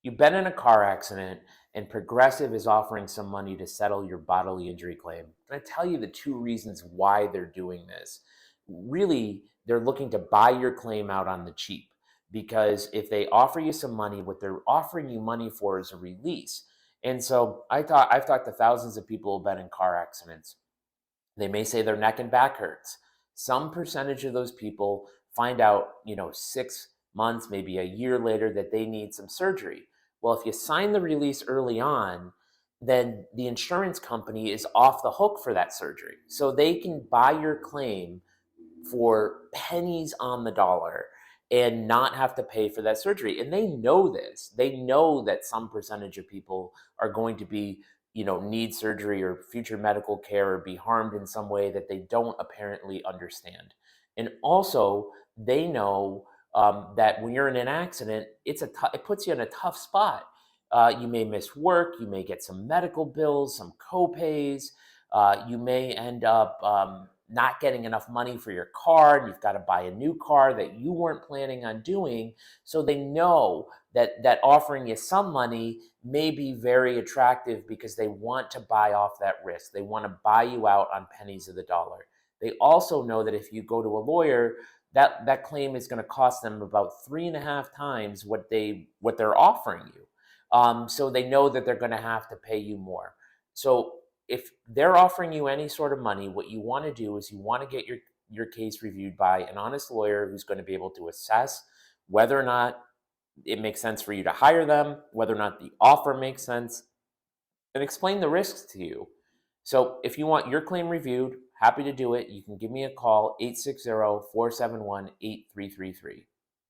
You've been in a car accident and Progressive is offering some money to settle your bodily injury claim. I'm going to tell you the two reasons why they're doing this. Really, they're looking to buy your claim out on the cheap because if they offer you some money, what they're offering you money for is a release. And so I've talked to thousands of people who've been in car accidents. They may say their neck and back hurts. Some percentage of those people find out, 6 months, maybe a year later, that they need some surgery. Well, if you sign the release early on, then the insurance company is off the hook for that surgery. So they can buy your claim for pennies on the dollar and not have to pay for that surgery. And they know this. They know that some percentage of people are going to be, need surgery or future medical care or be harmed in some way that they don't apparently understand. And also, they know that when you're in an accident, it puts you in a tough spot. You may miss work. You may get some medical bills, some co-pays. You may end up not getting enough money for your car, and you've got to buy a new car that you weren't planning on doing. So they know that offering you some money may be very attractive because they want to buy off that risk. They want to buy you out on pennies of the dollar. They also know that if you go to a lawyer, that claim is going to cost them about 3.5 times what they're offering you. So they know that they're going to have to pay you more. So if they're offering you any sort of money, what you want to do is you want to get your case reviewed by an honest lawyer who's going to be able to assess whether or not it makes sense for you to hire them, whether or not the offer makes sense, and explain the risks to you. So if you want your claim reviewed, happy to do it. You can give me a call, 860-471-8333.